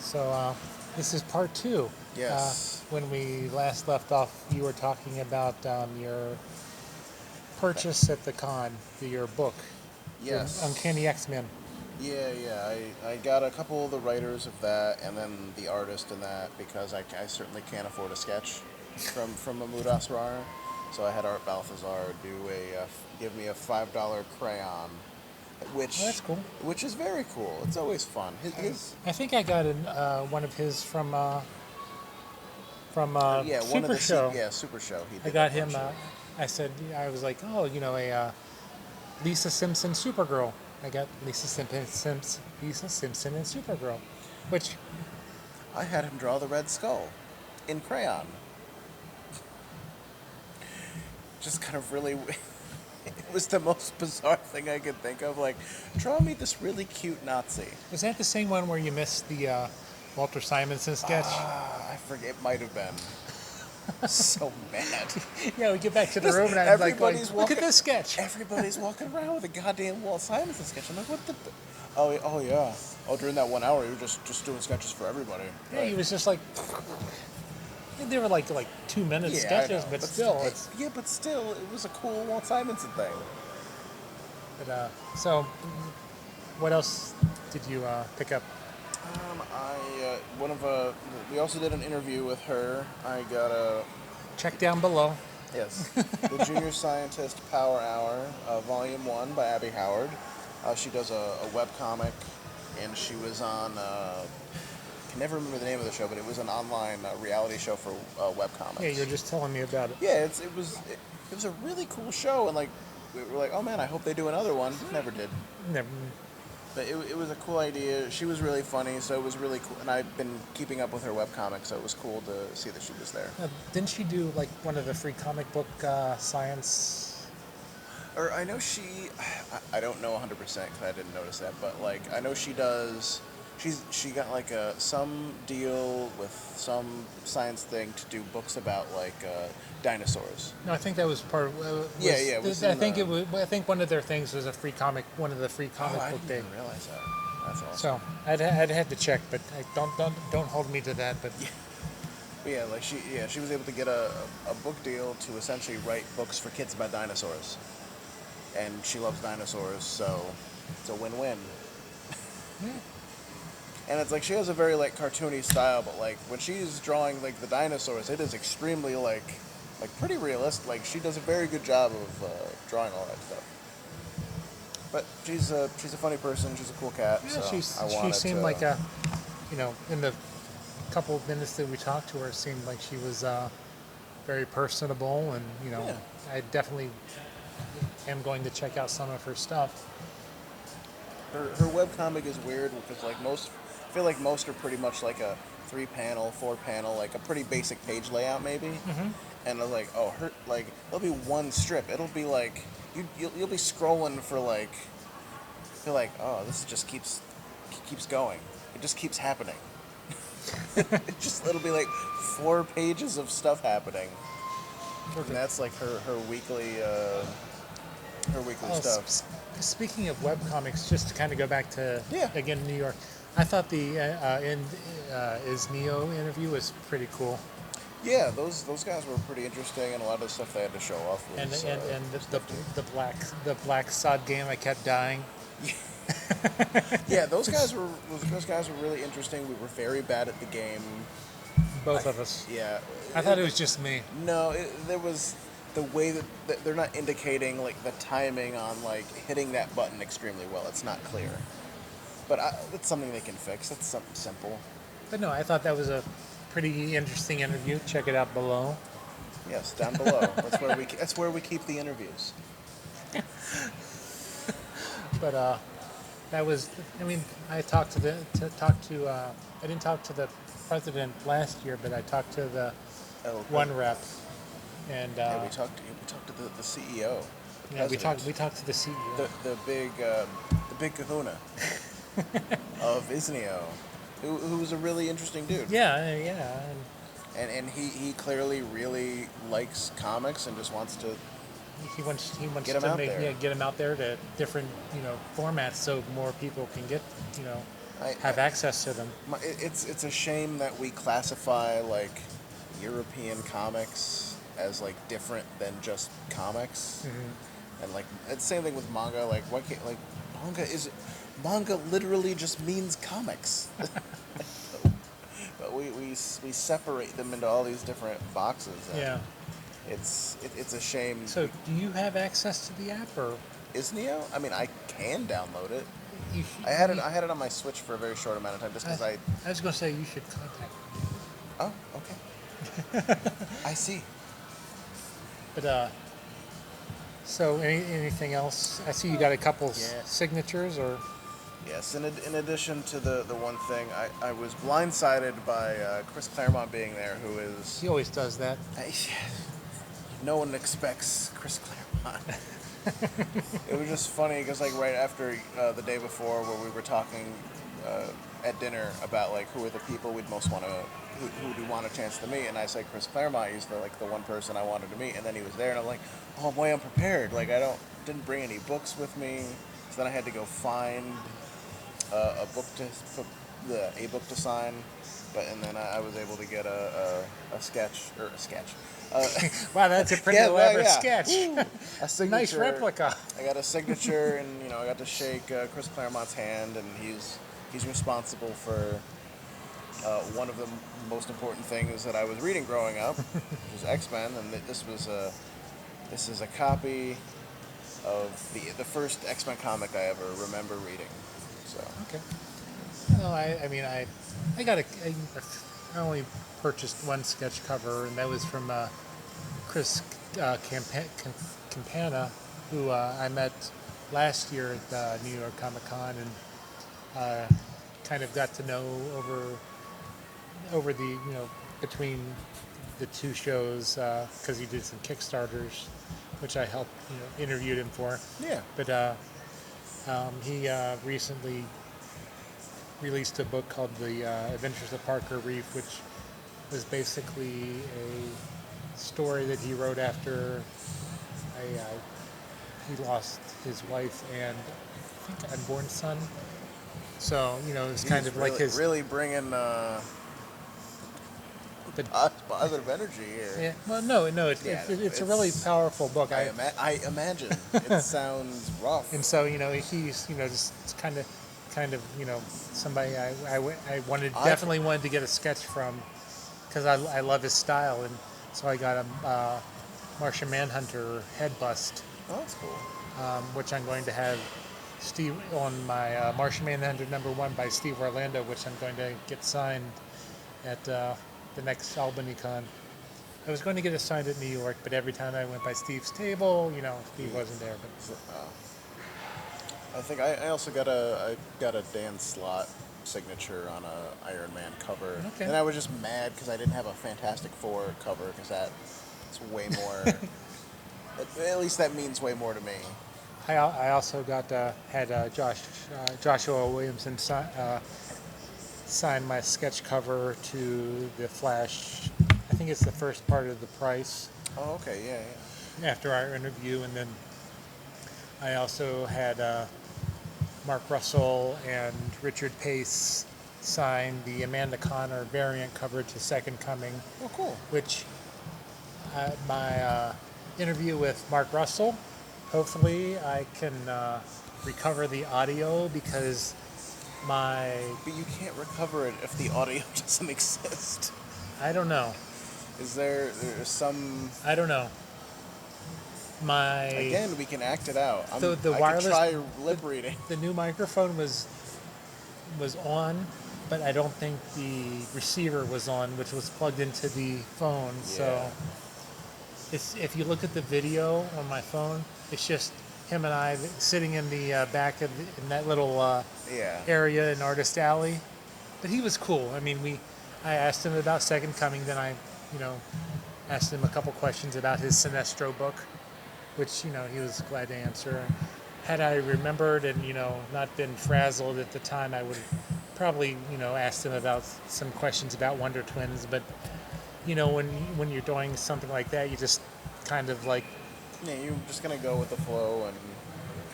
So this is part two. Yes. When we last left off, you were talking about your purchase at the con, your book, your Yes. Uncanny X-Men. Yeah. I got a couple of the writers of that and then the artist in that because I certainly can't afford a sketch from Mahmoud Asrar. So I had Art Balthazar give me a $5 crayon, Oh, that's which cool. which is very cool. It's always fun. I think I got one of his from Yeah, one of Super the Show. Super Show. He I did got a him. bunch of. I said I was like, oh, a Lisa Simpson Supergirl. I got Lisa Simpson and Supergirl, which I had him draw the Red Skull in crayon. Just kind of really. It was the most bizarre thing I could think of. Like, draw me this really cute Nazi. was that the same one where you missed the Walter Simonson sketch? I forget. It might have been. So mad. Yeah, we get back to the Just room and I'm everybody's look at walking. this sketch. Everybody's walking around with a goddamn Walt Simonson sketch. I'm like, what the? Oh yeah. Oh, during that 1 hour, you were just doing sketches for everybody. Yeah, he was just like, they were like 2 minute Yeah, sketches, I know. but still, it's. Yeah, but still, it was a cool Walt Simonson thing. So, what else did you pick up? We also did an interview with her. I got Check down below. yes, the Junior Scientist Power Hour, Volume 1 by Abby Howard. She does a webcomic, and she was on, I can never remember the name of the show, but it was an online reality show for webcomics. Yeah, you're just telling me about it. Yeah, it was a really cool show, and like, we were like, oh man, I hope they do another one. Never did. Never. But it was a cool idea. She was really funny, so it was really cool. And I've been keeping up with her webcomic, so it was cool to see that she was there. Didn't she do like one of the free comic book science? Or I know I don't know 100% because I didn't notice that, but like I know she does. She got like some deal with some science thing to do books about like dinosaurs. No, I think that was part of. Yeah. It was I think it was. I think one of their things was one of the free comic I book didn't day. even realize that. That's awesome. So I'd had to check, but don't hold me to that. But Yeah. But yeah, like she was able to get a book deal to essentially write books for kids about dinosaurs, and she loves dinosaurs, so it's a win-win. yeah. And it's like she has a very like cartoony style, but like when she's drawing like the dinosaurs, it is extremely like pretty realistic. Like she does a very good job of drawing all that stuff. But she's a funny person. She's a cool cat. Yeah, So she seemed like in the couple of minutes that we talked to her, it seemed like she was very personable, and Yeah. I definitely am going to check out some of her stuff. Her webcomic is weird because I feel like most are pretty much like a 3-panel, 4-panel, like a pretty basic page layout maybe. Mm-hmm. And I was like, oh, there'll be one strip. It'll be like you'll be scrolling for like, feel like, oh, this just keeps going. It just keeps happening. It'll be like 4 pages of stuff happening. Perfect. And that's like her weekly stuff. Speaking of webcomics, just to kind of go back to Yeah. again New York, I thought the Is Neo interview was pretty cool, Yeah, those guys were pretty interesting, and a lot of the stuff they had to show off was. and the black sod game, I kept dying. Yeah, those guys were really interesting. We were very bad at the game. Both of us. Yeah. I thought it was just me. No, there was the way that they're not indicating like the timing on like hitting that button extremely well. It's not clear. But that's something they can fix. That's something simple. But no, I thought that was a pretty interesting interview. Check it out below. Yes, down below. That's where we keep the interviews. But that was. I mean, I didn't talk to the president last year, but I talked to the one rep, and Yeah, we talked to the CEO. yeah, we talked to the CEO. The big kahuna of Isneo, who was a really interesting dude. Yeah. And he clearly really likes comics and just wants to. He wants Get 'em to out there. get them out there to different formats so more people can get have access to them. It's a shame that we classify like European comics as like different than just comics, and like it's the same thing with manga. Like why can't like manga literally just means comics, but we separate them into all these different boxes. And Yeah. it's a shame. So, do you have access to the app, or Is Neo? I mean, I can download it. you? I had it on my Switch for a very short amount of time, just because I was going to say you should contact me. Oh, okay. I see. But so anything else? I see you got a couple Yeah. signatures, or Yes. In addition to the one thing, I was blindsided by Chris Claremont being there, who is he always does that. no one expects Chris Claremont. It was just funny because like right after the day before, where we were talking at dinner about like who are the people we'd most want to who do we want a chance to meet, and I said Chris Claremont. He's the one person I wanted to meet, and then he was there, and I'm like, oh boy, I'm prepared. Like didn't bring any books with me, so then I had to go find a book to sign, and then I was able to get a sketch. Wow, that's a pretty Yeah, well, elaborate yeah. sketch. A signature. Nice replica. I got a signature, and I got to shake Chris Claremont's hand, and he's responsible for one of the most important things that I was reading growing up, which was X-Men, and this is a copy of the first X-Men comic I ever remember reading. So Okay. No, I mean, I only purchased one sketch cover, and that was from Chris Campana, who I met last year at New York Comic Con, and kind of got to know over the between the two shows, because he did some Kickstarters, which I helped interviewed him for. yeah. But he recently released a book called The Adventures of Parker Reef, which was basically a story that he wrote after he lost his wife and I think unborn son. So it's kind of really, like his really bringing the, positive energy here. yeah. Well, no, Yeah, it's a really powerful book. I imagine it sounds rough. And so he's just kind of somebody I definitely wanted to get a sketch from, because I love his style, and so I got a Martian Manhunter head bust, Oh, that's cool. which I'm going to have Steve on my Martian Manhunter #1 by Steve Orlando, which I'm going to get signed at the next Albany Con. I was going to get it signed at New York, but every time I went by Steve's table, Steve wasn't there. But I think I also got a Dan Slott signature on a Iron Man cover, Okay. and I was just mad because I didn't have a Fantastic Four cover, because that's way more. At least that means way more to me. I also had Joshua Williamson sign my sketch cover to the Flash. I think it's the first part of The Price, Oh, okay, yeah. after our interview, and then I also had Mark Russell and Richard Pace sign the Amanda Connor variant cover to Second Coming, Oh, cool. which my interview with Mark Russell, hopefully I can recover the audio, because my, But you can't recover it if the audio doesn't exist. I don't know. Is there's some? I don't know. My Again, we can act it out. The I wireless- could try lip reading. the new microphone was on, but I don't think the receiver was on, which was plugged into the phone. So Yeah. if you look at the video on my phone, it's just him and I sitting in the back of in that little Yeah. area in Artist Alley. But he was cool. I mean, I asked him about Second Coming, then I asked him a couple questions about his Sinestro book, which he was glad to answer. Had I remembered and not been frazzled at the time, I would probably asked him about some questions about Wonder Twins. But when you're doing something like that, you just kind of like, Yeah, you're just gonna go with the flow and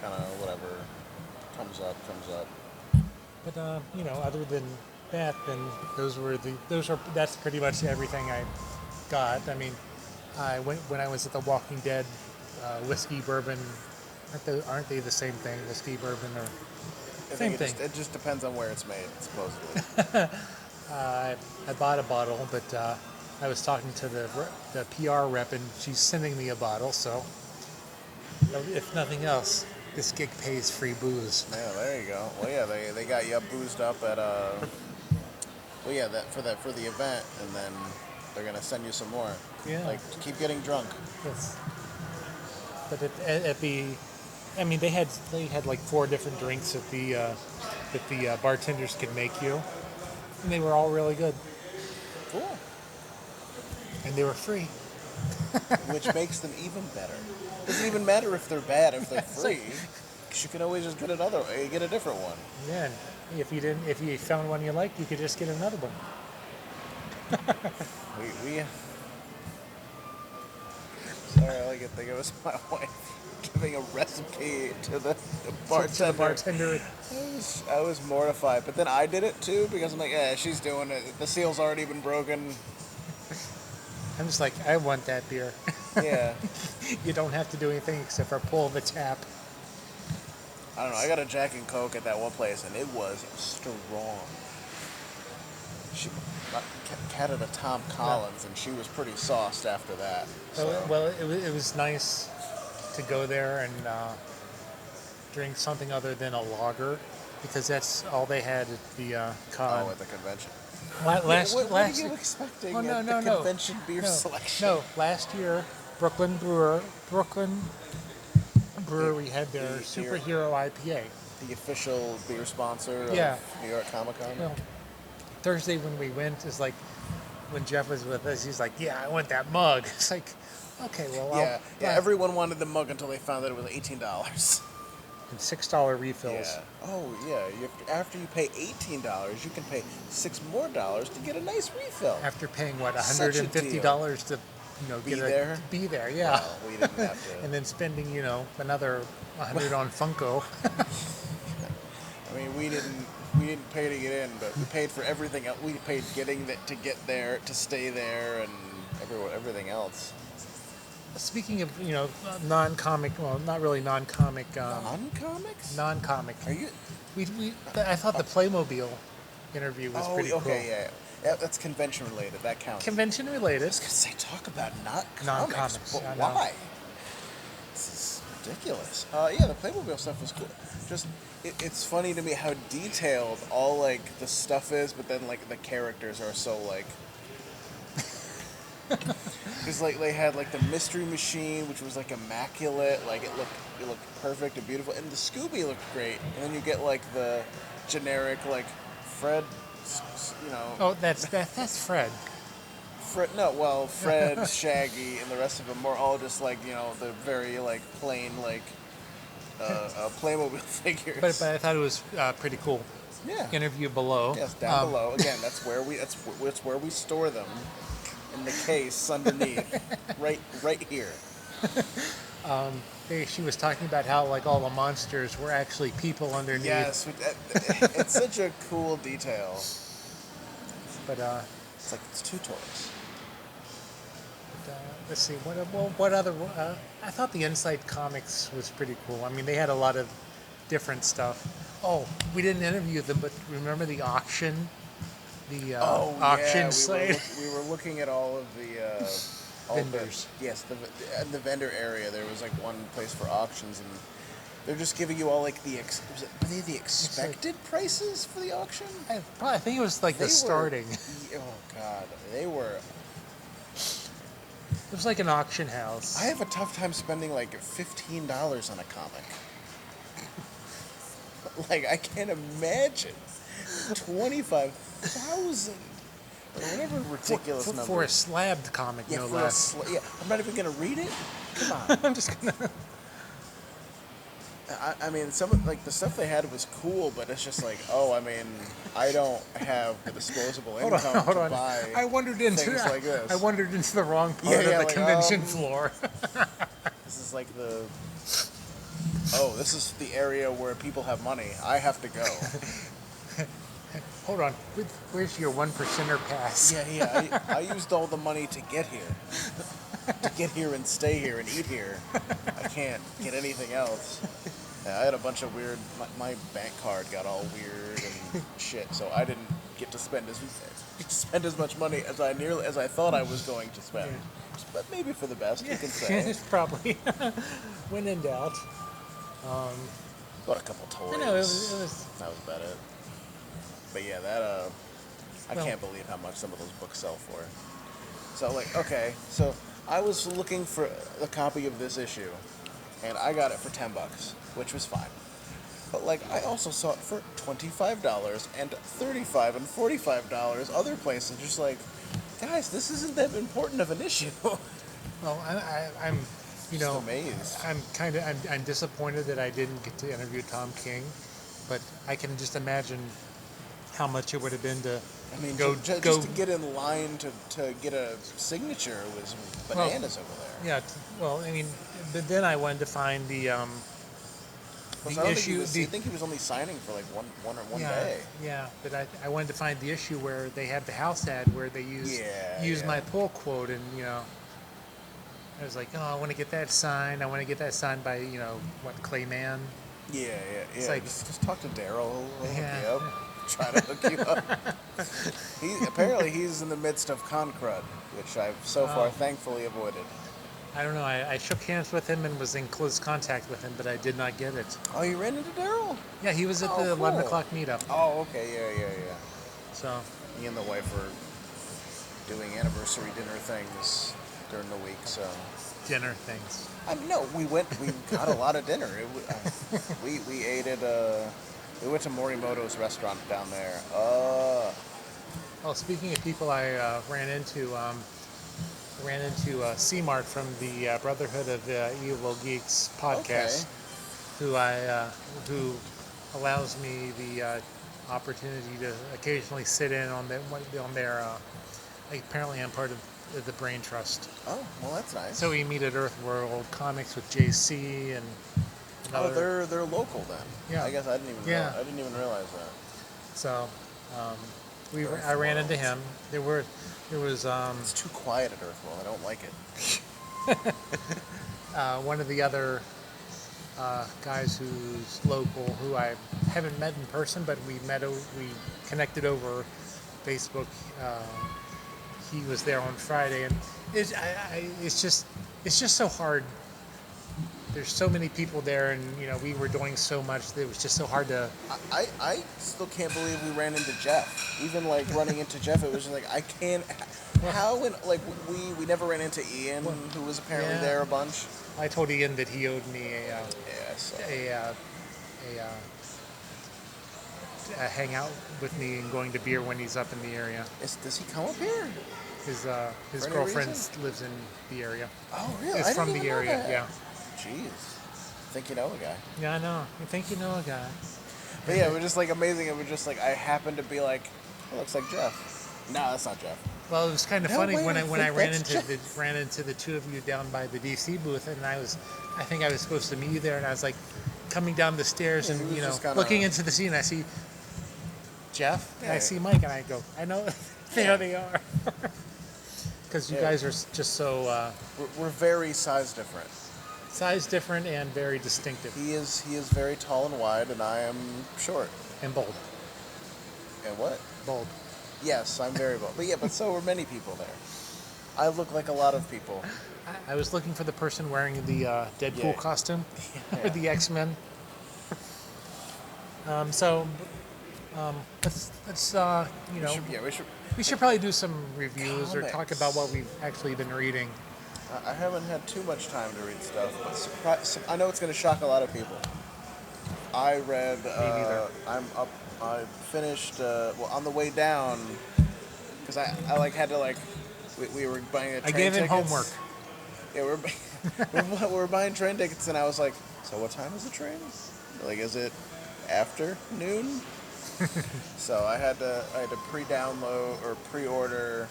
kind of whatever comes up. But other than that, then that's pretty much everything I got. I mean, I went when I was at the Walking Dead, whiskey bourbon. Aren't they the same thing? Whiskey bourbon or I same think thing? it just depends on where it's made, supposedly. I bought a bottle, but I was talking to the PR rep, and she's sending me a bottle. So, if nothing else, this gig pays free booze. Yeah, there you go. Well, yeah, they got you boozed up at well, yeah, that for the event, and then they're gonna send you some more. Yeah. Like, keep getting drunk. Yes. But at the, I mean, they had like 4 different drinks that the bartenders could make you, and they were all really good, Cool. and they were free. Which makes them even better. Doesn't even matter if they're bad, if they're free. 'Cause you can always just get get a different one. Yeah. And if you found one you liked, you could just get another one. We sorry, all I can think of is my wife giving a recipe to the bartender. To the bartender. I was mortified, but then I did it too because I'm like, yeah, she's doing it. The seal's already been broken. I'm just like, I want that beer. Yeah. You don't have to do anything except for pull the tap. I don't know. I got a Jack and Coke at that one place, and it was strong. She had a Tom Collins, and she was pretty sauced after that. So. Well, it was nice to go there and drink something other than a lager, because that's all they had at the con. Oh, at the convention. Last what are you year. expecting Oh, at the convention beer selection? No, last year, Brooklyn Brewery had their superhero IPA. The official beer sponsor of Yeah. New York Comic Con. Well, Thursday when we went is like when Jeff was with us. He's like, "Yeah, I want that mug." It's like, okay, well, Yeah, everyone wanted the mug until they found that it was $18. and $6 refills. Yeah. Oh, yeah. After you pay $18, you can pay $6 more to get a nice refill. After paying what Such a $150 to be there, yeah. Well, we didn't have to. And then spending another $100 on Funko. I mean, we didn't pay to get in, but we paid for everything else. We paid to get there, to stay there, and everything else. Speaking of non-comic, well, not really non-comic. Non-comics? Non-comic. Are you? I thought the Playmobil interview was pretty cool. Okay, yeah. That's convention related. That counts. Convention related. I was gonna say, talk about not Non-comics, but I know. why? This is ridiculous. Yeah, the Playmobil stuff was cool. Just it's funny to me how detailed all like the stuff is, but then like the characters are so like. Because like they had like the Mystery Machine, which was like immaculate, like it looked perfect and beautiful, and the Scooby looked great. And then you get like the generic like Fred, Oh, that's Fred. Fred, Shaggy, and the rest of them were all just like the very like plain like Playmobil figures. But I thought it was pretty cool. Yeah. Interview below. Yes, down below. Again, that's where we store them in the case underneath, right here. She was talking about how like all the monsters were actually people underneath. Yes, it's such a cool detail. But It's like it's 2 toys. let's see what other. I thought the Insight Comics was pretty cool. I mean, they had a lot of different stuff. Oh, we didn't interview them, but remember the auction? The auction site. We were looking at all of the vendors. In the vendor area, there was like one place for auctions, and they're just giving you all like were they the expected prices for the auction? I think it was like the starting. Oh God, they were. It was like an auction house. I have a tough time spending like $15 on a comic. Like I can't imagine 25,000 or whatever ridiculous number for a slabbed comic, no less. I'm not even gonna read it. Come on. I'm just gonna. I mean, some of like the stuff they had was cool, but it's just like, oh, I mean, I don't have the disposable income hold to on. buy things like this. I wandered into the wrong part of the convention floor. This is like this is the area where people have money. I have to go. hold on. Where's your 1%er pass? Yeah. I used all the money to get here. To get here and stay here and eat here. I can't get anything else. Yeah, I had a bunch of weird. My bank card got all weird and shit, so I didn't get to spend as much money as I thought I was going to spend. Yeah. But maybe for the best, you can Yeah, say. it's probably. When in doubt. Bought a couple toys. I know, it was. That was about it. But yeah, that I Well- can't believe how much some of those books sell for. So like, okay, so I was looking for a copy of this issue, and I got it for $10, which was fine. But like, I also saw it for $25 and $35 and $45 other places. Just like, guys, this isn't that important of an issue. Well, I'm, you Just know, amazed. I'm disappointed that I didn't get to interview Tom King, but I can just imagine how much it would have been to I mean, go just to get in line to get a signature was bananas over there. Yeah, well, I mean, but then I wanted to find the Plus, I don't issue. think he was only signing for like one yeah, day. yeah, but I wanted to find the issue where they have the house ad where they use my pull quote, and I was like, oh, I want to get that signed. I want to get that signed by Clayman. Yeah. It's like- just talk to Daryl. He'll Yeah. hook you up. Try to hook you up. Apparently he's in the midst of con crud, which I've so far thankfully avoided. I don't know. I shook hands with him and was in close contact with him, but I did not get it. Oh, you ran into Daryl? Yeah, he was at the Oh, 11 cool. o'clock meetup. Oh, okay, yeah. So, Me and the wife were doing anniversary dinner things during the week, so. dinner things. No, we got a lot of dinner. We ate at, we went to Morimoto's restaurant down there. Oh, speaking of people I ran into C-Mart from the Brotherhood of Evil Geeks podcast, who allows me the opportunity to occasionally sit in on their apparently I'm part of the Brain Trust. Oh, well, that's nice. So we meet at Earthworld Comics with JC and Oh, another. they're local then. Yeah. I guess I didn't even realize that. So I ran into him. There was It's too quiet at Earthworld. I don't like it. one of the other guys who's local, who I haven't met in person, but we connected over Facebook. He was there on Friday, and it's just so hard. There's so many people there, and we were doing so much that it was just so hard to. I still can't believe we ran into Jeff. Even like running into Jeff, it was just like I can't. How and like we never ran into Ian, who was apparently there a bunch. I told Ian that he owed me a hangout with me and going to beer when he's up in the area. Does he come up here? His any girlfriend reason? lives in the area. Oh, really? Is I from didn't the even know area. that. Yeah. Jeez. I think you know a guy. Yeah, I know. I think you know a guy. But yeah, it was just like amazing. It was just like I happened to be like, it looks like Jeff. No, that's not Jeff. Well, it was kind of No funny way, when I think ran that's into the two of you down by the DC booth, and I think I was supposed to meet you there, and I was like coming down the stairs Yeah, and he was just kinda- looking into the scene, and I see Jeff and I Yeah. see Mike, and I go, I know, there they are, because you Yeah. guys are just so We're very size different. size different and very distinctive He is very tall and wide, and I am short. and bold. And what? Bold. Yes, I'm very bold. But so were many people there. I look like a lot of people. I was looking for the person wearing the Deadpool Yeah. costume or Yeah. the X-Men. Let's we should probably do some reviews or talk Comics. about what we've actually been reading. I haven't had too much time to read stuff, but I know it's going to shock a lot of people. I read. neither. I finished. On the way down, because I had to we were buying a train I gave him tickets. homework. Yeah, we're buying train tickets, and I was like, so what time is the train? Like, is it after noon? So I had to pre-download or pre-order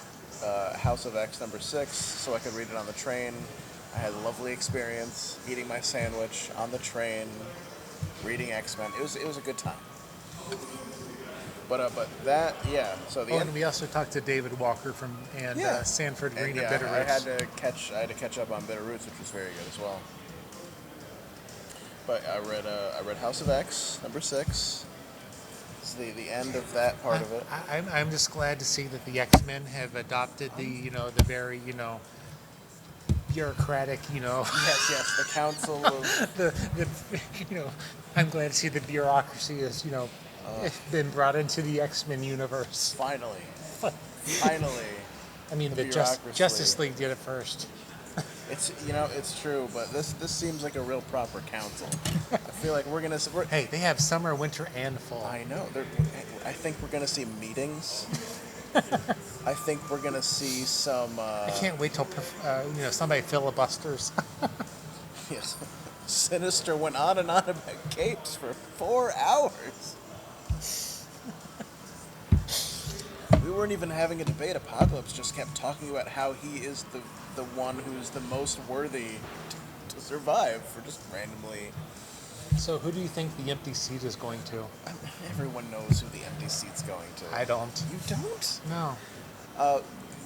House of X #6 so I could read it on the train. I had a lovely experience eating my sandwich on the train, reading X-Men. It was a good time. But that, yeah. So the Oh, end. and we also talked to David Walker from Yeah. Sanford And Green yeah, and Bitterroots. I had to catch up on Bitter Roots, which was very good as well. But I read House of X #6. It's the end of that part of it. I'm just glad to see that the X-Men have adopted the very bureaucratic Yes, yes, the Council of the I'm glad to see the bureaucracy has been brought into the X-Men universe. finally, finally, I mean, the the bureaucracy. Justice League did it first. It's it's true, but this seems like a real proper council. I feel like we're Hey, they have summer, winter, and fall. I know. I think we're gonna see meetings. I think we're gonna see some. I can't wait till somebody filibusters. Yes, Sinister went on and on about capes for 4 hours. We weren't even having a debate. Apocalypse just kept talking about how he is the one who's the most worthy to survive for just randomly. So, who do you think the empty seat is going to? Everyone knows who the empty seat's going to. I don't. You don't? No. Uh,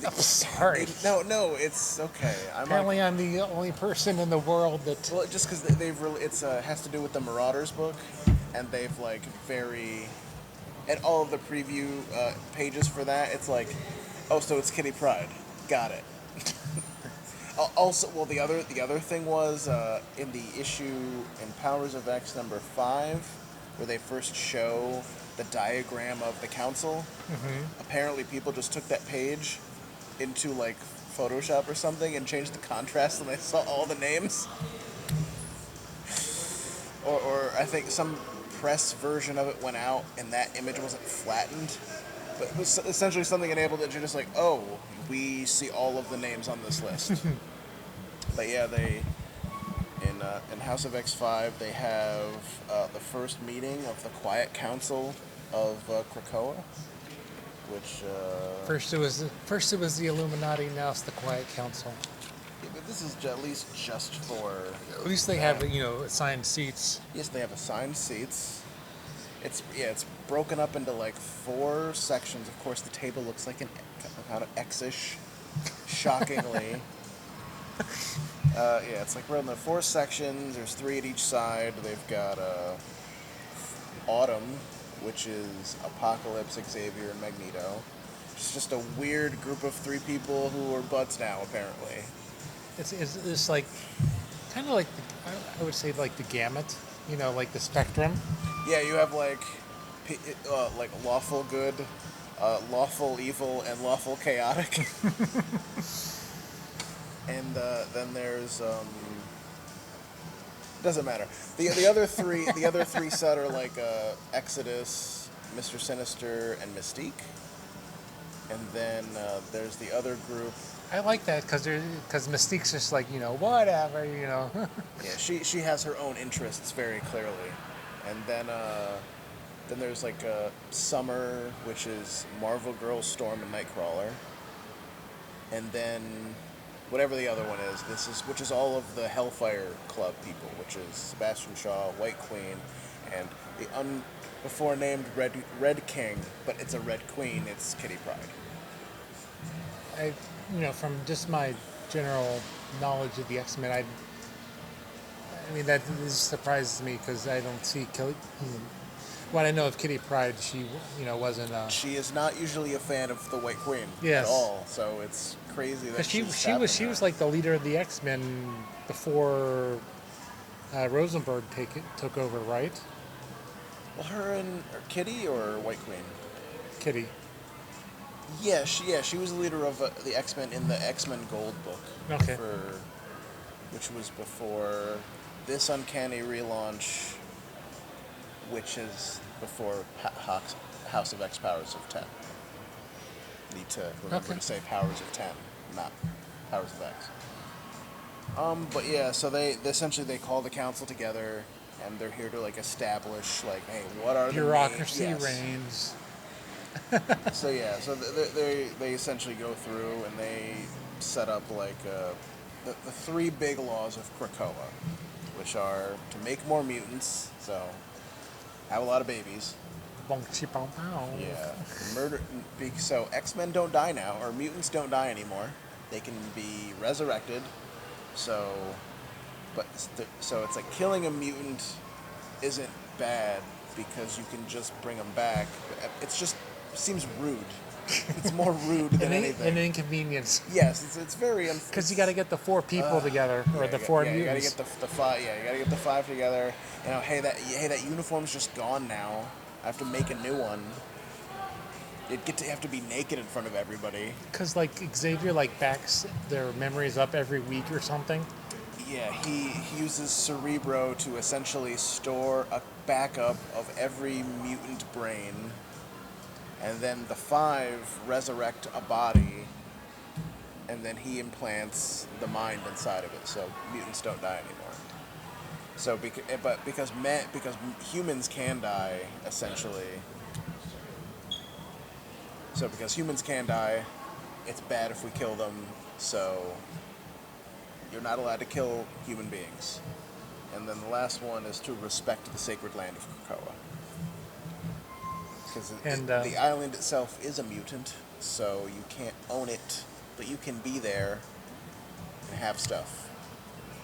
I'm sorry. no, it's okay. Apparently, I'm the only person in the world that. Well, just because they've really, it's has to do with the Marauders book, and they've like and all of the preview pages for that, it's like, oh, so it's Kitty Pryde, got it. Also, well, the other thing was in the issue in Powers of X #5, where they first show the diagram of the council. Mm-hmm. Apparently, people just took that page into like Photoshop or something and changed the contrast, and they saw all the names. Or I think some press version of it went out, and that image wasn't flattened. But it was essentially something enabled that you're just like, oh, we see all of the names on this list. But yeah, they in House of X5 they have the first meeting of the Quiet Council of Krakoa, which First it was the Illuminati, now it's the Quiet Council. yeah, but this is at least just for. At least they have assigned seats. Yes, they have assigned seats. It's broken up into like 4 sections. Of course, the table looks like an kind of X-ish, shockingly. It's like we're in the 4 sections. There's 3 at each side. They've got Autumn, which is Apocalypse, Xavier, and Magneto. It's just a weird group of 3 people who are buds now, apparently. It's like kind of like I would say like the gamut, like the spectrum. Yeah, you have like lawful good, lawful evil, and lawful chaotic. And then there's doesn't matter. The other three set are like Exodus, Mr. Sinister, and Mystique. And then there's the other group. I like that because Mystique's just like whatever. Yeah, she has her own interests very clearly. And then there's like Summer, which is Marvel Girl, Storm, and Nightcrawler. And then whatever the other one is, which is all of the Hellfire Club people, which is Sebastian Shaw, White Queen, and the before named Red King, but it's a Red Queen. It's Kitty Pryde. From just my general knowledge of the X-Men, I mean that this surprises me because I don't see what I know of Kitty Pryde, she wasn't. She is not usually a fan of the White Queen at all, so it's crazy that she was like the leader of the X-Men before Rosenberg took over, right? Well, her Kitty or White Queen? Kitty. Yeah, she was the leader of the X-Men in the X-Men Gold book. Okay. Which was before this Uncanny relaunch, which is before House of X Powers of 10. Need to remember to say Powers of 10, not Powers of X. But yeah, so they essentially they call the council together, and they're here to like establish like, hey, what are bureaucracy the reigns. So yeah, so they essentially go through and they set up like the 3 big laws of Krakoa, which are to make more mutants, so have a lot of babies, Bonk, chip, pow, pow. Yeah, murder. So X-Men don't die now, or mutants don't die anymore. They can be resurrected. So, so it's like killing a mutant isn't bad because you can just bring them back. It's just seems rude. It's more rude than anything. An inconvenience. Yes, it's very Because you got to get the 4 people together, or the 4 yeah, mutants. you gotta get the five. Yeah, you gotta get the 5 together. You know, hey, that uniform's just gone now. I have to make a new one. You'd have to be naked in front of everybody. Because like Xavier like backs their memories up every week or something. Yeah, he uses Cerebro to essentially store a backup of every mutant brain, and then the 5 resurrect a body, and then he implants the mind inside of it, so mutants don't die anymore. So, because humans can die, essentially. So because humans can die, it's bad if we kill them. So you're not allowed to kill human beings. And then the last one is to respect the sacred land of Krakoa. Because the island itself is a mutant, so you can't own it, but you can be there and have stuff.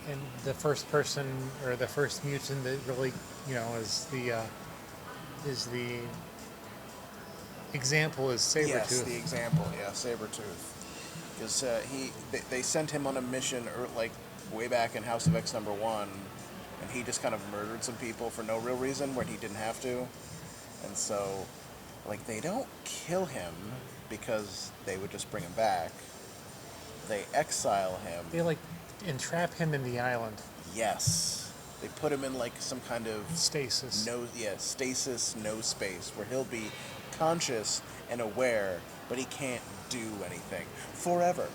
And the first person or the first mutant that really, is the example is Sabretooth. Yes, the example, yeah, Sabretooth. Because they sent him on a mission like way back in House of X #1, and he just kind of murdered some people for no real reason when he didn't have to. And so, like, they don't kill him because they would just bring him back. They exile him. They like entrap him in the island. Yes. They put him in like some kind of stasis. Stasis, no space, where he'll be conscious and aware, but he can't do anything forever,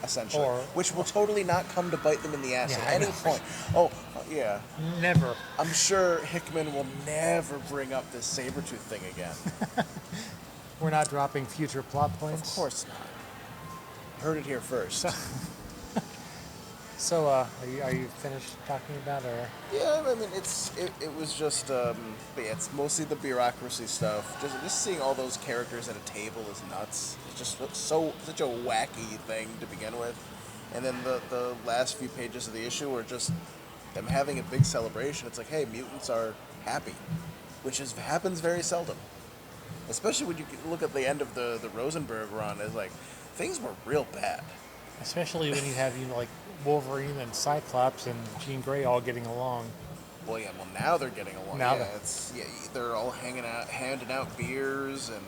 essentially. Which will totally not come to bite them in the ass at any point. Oh, yeah. Never. I'm sure Hickman will never bring up this Sabretooth thing again. We're not dropping future plot points? Of course not. Heard it here first. So, are you finished talking about, or? Yeah, I mean, it was just, but yeah, it's mostly the bureaucracy stuff. Just seeing all those characters at a table is nuts. It's just such a wacky thing to begin with. And then the last few pages of the issue are just them having a big celebration. It's like, hey, mutants are happy, which happens very seldom. Especially when you look at the end of the Rosenberg run, it's like, things were real bad. Especially when you have, like, Wolverine and Cyclops and Jean Grey all getting along. Well, yeah. Well, now they're getting along. Now they're all handing out beers, and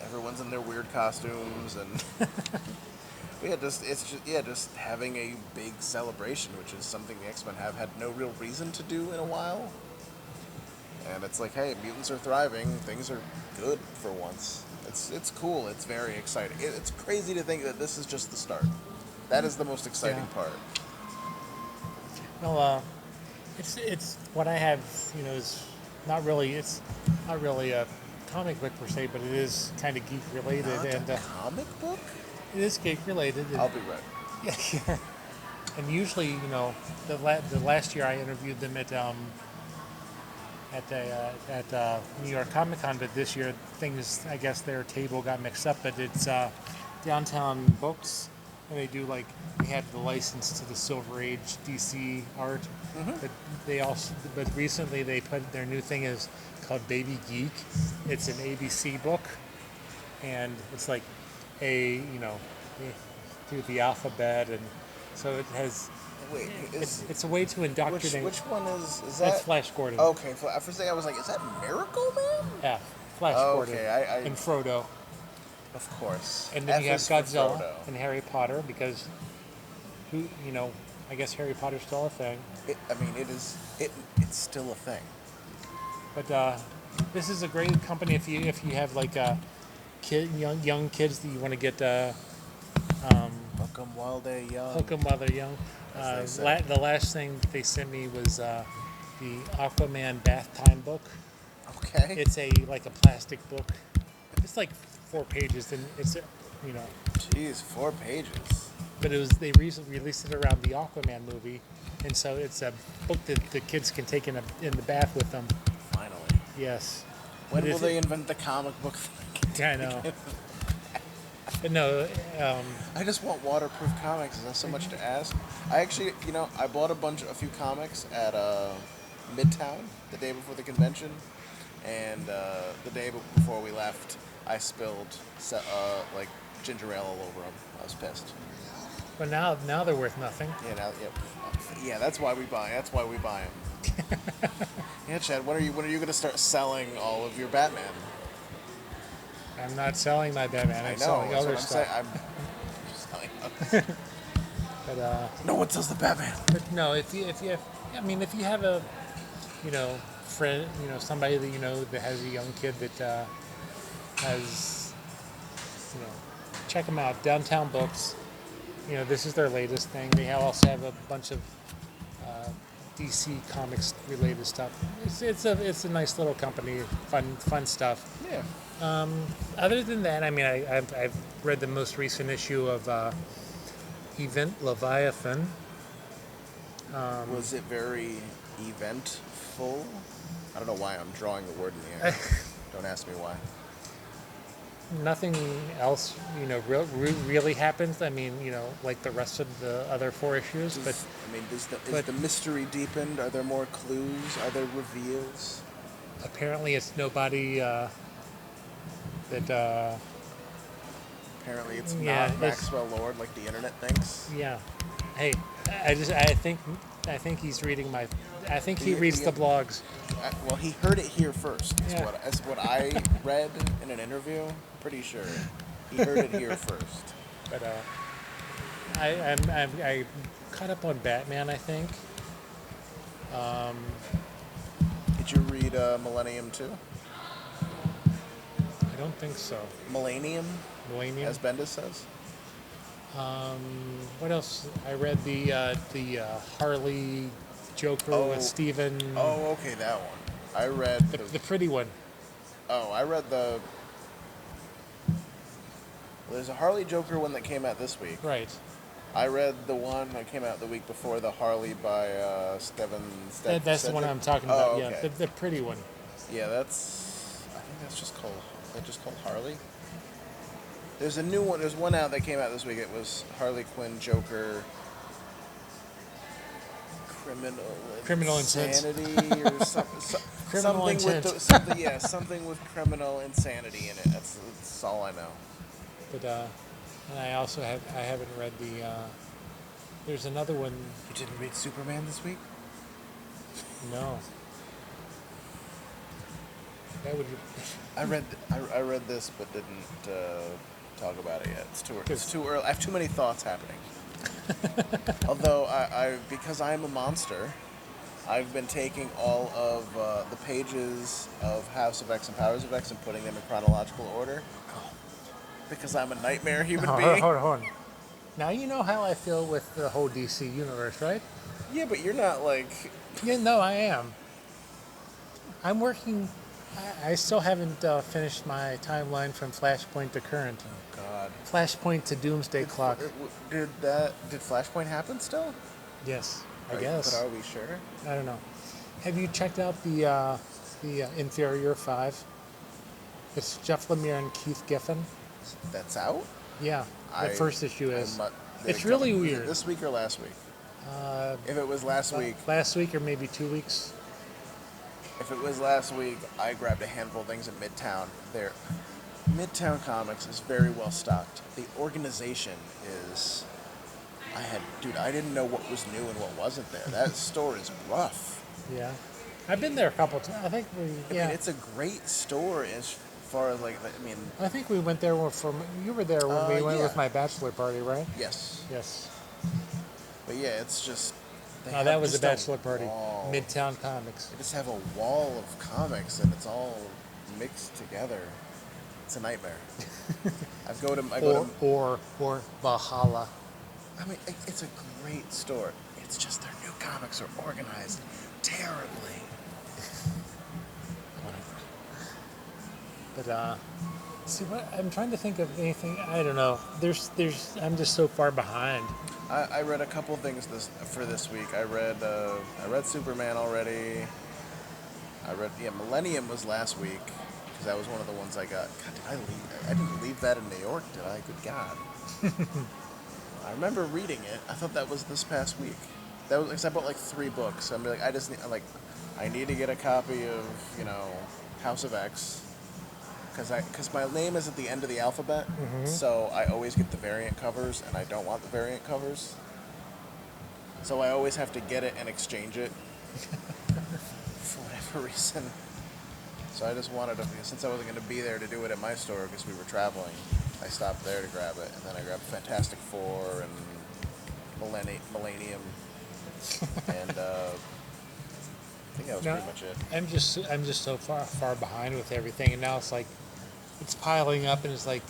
everyone's in their weird costumes, and but yeah, just having a big celebration, which is something the X-Men have had no real reason to do in a while. And it's like, hey, mutants are thriving. Things are good for once. It's cool. It's very exciting. It's crazy to think that this is just the start. That is the most exciting part. Well, it's what I have. Is not really. It's not really a comic book per se, but it is kind of geek related. Not a comic book? It is geek related. I'll be right. Yeah. And usually, the last year I interviewed them at New York Comic Con, but this year I guess their table got mixed up. But it's Downtown Books, and they have the license to the Silver Age DC art. Mm-hmm. But recently they put their new thing is called Baby Geek. It's an ABC book, and it's like through the alphabet, and so it has. Wait, it's a way to indoctrinate. Which one is that? That's Flash Gordon. Okay, for a second I was like, is that Miracle Man? Yeah, Flash Gordon. Okay, and Frodo. Of course. And then you have Godzilla and Harry Potter because, I guess Harry Potter's still a thing. It's still a thing. But this is a great company if you have like young kids that you want to get. Hook 'em while they're young. Hook 'em while they're young. The last thing they sent me was the Aquaman Bath Time book. Okay. It's a plastic book. It's like 4 pages, and it's Jeez, 4 pages. But they recently released it around the Aquaman movie, and so it's a book that the kids can take in the bath with them. Finally. Yes. When But will they invent the comic book? Yeah, I know. But no, I just want waterproof comics. Is that so much to ask? I actually, I bought a few comics at Midtown the day before the convention, and the day before we left, I spilled like ginger ale all over them. I was pissed. but now they're worth nothing. Yeah. That's why we buy. That's why we buy them. Yeah, Chad. When are you going to start selling all of your Batman? I'm not selling my Batman. I I'm know. selling That's other what I'm stuff. saying. I'm selling others. But No one sells the Batman. but no, I mean, if you have a, friend, somebody that that has a young kid that has, you know, check them out. Downtown Books. This is their latest thing. They also have a bunch of DC Comics related stuff. It's a nice little company, fun stuff. Yeah. Other than that, I mean, I've read the most recent issue of Event Leviathan. Was it very eventful? I don't know why I'm drawing a word in the air. Don't ask me why. Nothing else, really happens. I mean, like the rest of the other four issues. Is the mystery deepened? Are there more clues? Are there reveals? Apparently, it's nobody that. Apparently, it's Yeah, not Maxwell Lord like the internet thinks. Yeah. Hey, I think he's reading my. I think he reads the blogs. Well, he heard it here first. Yeah. Is what I read in an interview. Pretty sure he heard it here first. But I caught up on Batman. I think. Did you read Millennium too? I don't think so. Millennium, Millennium. as Bendis says. What else? I read the Harley Joker with Steven. Oh, okay, that one. I read the pretty one. Oh, I read the. There's a Harley Joker one that came out this week. Right. I read the one that came out the week before, the Harley by Steven. That's the one I'm talking about. Oh, Yeah, okay. the pretty one. Yeah, that's. I think that's just called. Is that just called Harley? There's a new one. There's one out that came out this week. It was Harley Quinn Joker. Criminal insanity or something. Criminal intent. Something with criminal insanity in it. That's all I know. But and I also I haven't read the. There's another one. You didn't read Superman this week? No. That would. I read this, but didn't talk about it yet. It's too early. I have too many thoughts happening. Although because I'm a monster, I've been taking all of the pages of House of X and Powers of X and putting them in chronological order. Because I'm a nightmare human being. Hold on. Now you know how I feel with the whole DC universe, right? Yeah, but you're not like. Yeah, no, I am. I'm working. I still haven't finished my timeline from Flashpoint to current. Oh God. Flashpoint to Doomsday Clock. Did Flashpoint happen still? Yes, I guess. But are we sure? I don't know. Have you checked out the Inferior 5? It's Jeff Lemire and Keith Giffen. That's out? Yeah, the first issue is. It's Did it really come weird. This week or last week? If it was last week. Last week or maybe 2 weeks. If it was last week, I grabbed a handful of things at Midtown. Midtown Comics is very well stocked. The organization is. I didn't know what was new and what wasn't there. That store is rough. Yeah, I've been there a couple times. I think I mean, it's a great store as far as I think we went there you were there when we went with my bachelor party, right? Yes. Yes. But yeah, it's just. No, that was a bachelor party. Wall. Midtown Comics. They just have a wall of comics and it's all mixed together. It's a nightmare. Or Valhalla. I mean, it's a great store. It's just their new comics are organized terribly. But see, what I'm trying to think of anything. I don't know. I'm just so far behind. I read a couple things for this week. I read Superman already. I read, yeah, Millennium was last week because that was one of the ones I got. God, did I leave? I didn't leave that in New York, did I? Good God. I remember reading it. I thought that was this past week. That was because I bought like 3 books. I'm like, I need to get a copy of, House of X because my name is at the end of the alphabet, so I always get the variant covers, and I don't want the variant covers. So I always have to get it and exchange it for whatever reason. So I just wanted to, since I wasn't going to be there to do it at my store because we were traveling, I stopped there to grab it, and then I grabbed Fantastic Four and Millennium, and I think that was pretty much it. I'm just so far behind with everything, and now it's like it's piling up, and it's like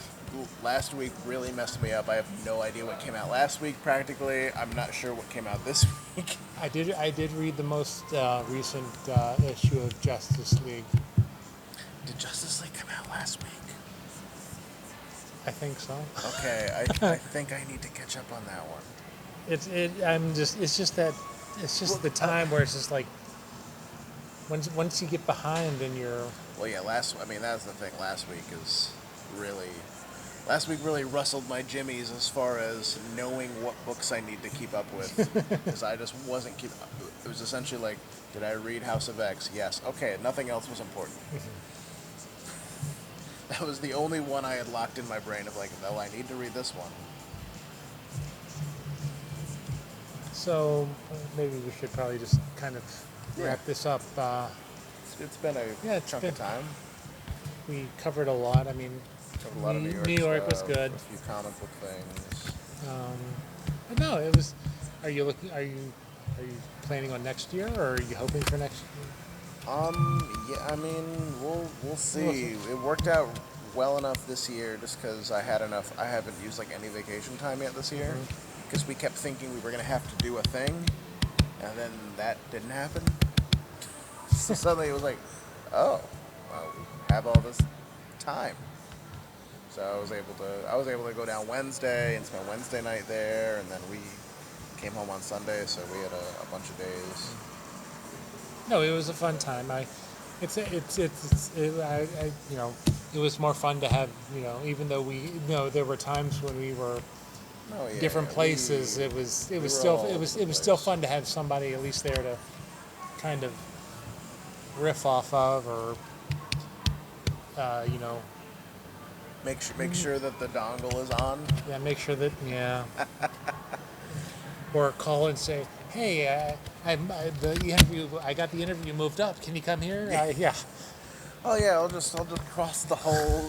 Last week really messed me up. I have no idea what came out last week. Practically, I'm not sure what came out this week. I did read the most recent issue of Justice League. Did Justice League come out last week? I think so. Okay, I think I need to catch up on that one. It's just the time where it's just like once you get behind, then you're. Well, yeah. That's the thing. Last week really rustled my jimmies as far as knowing what books I need to keep up with, because I just wasn't keeping up. It was essentially like, did I read House of X? Yes. Okay. Nothing else was important. That was the only one I had locked in my brain of like, oh, I need to read this one. So maybe we should probably just kind of wrap this up. It's been a chunk of time. We covered a lot. I mean, Covered a lot of New York stuff, was good. A few comic book things. But no, it was. Are you planning on next year, or are you hoping for next year? Yeah. We'll see. It worked out well enough this year, just because I haven't used like any vacation time yet this year, because we kept thinking we were gonna have to do a thing, and then that didn't happen. So suddenly it was like, oh, well, we have all this time. So I was able to go down Wednesday and spend Wednesday night there, and then we came home on Sunday, so we had a bunch of days. No, it was a fun time. It was more fun to have, even though there were times when we were different places. It was still fun to have somebody at least there to kind of riff off of, or Make sure that the dongle is on. Yeah, make sure that or call and say, hey, I got the interview moved up. Can you come here? Yeah. Oh yeah, I'll just cross the whole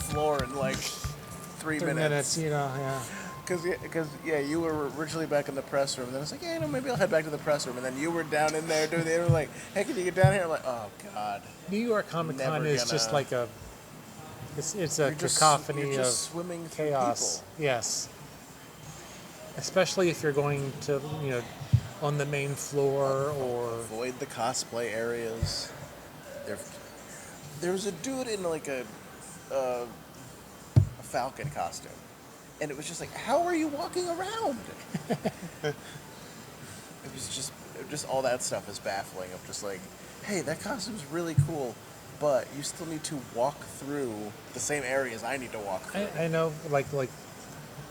floor in like 3 minutes. Yeah. Because you were originally back in the press room. Then I was like, maybe I'll head back to the press room. And then you were down in there doing they were like, hey, can you get down here? I'm like, oh god. New York Comic Con is just like it's a cacophony of swimming through chaos. people. Yes. Especially if you're going to on the main floor or avoid the cosplay areas. There was a dude in like a Falcon costume, and it was just like, how are you walking around? It was just all that stuff is baffling. Of just like, hey, that costume's really cool, but you still need to walk through the same areas I need to walk through. I know, like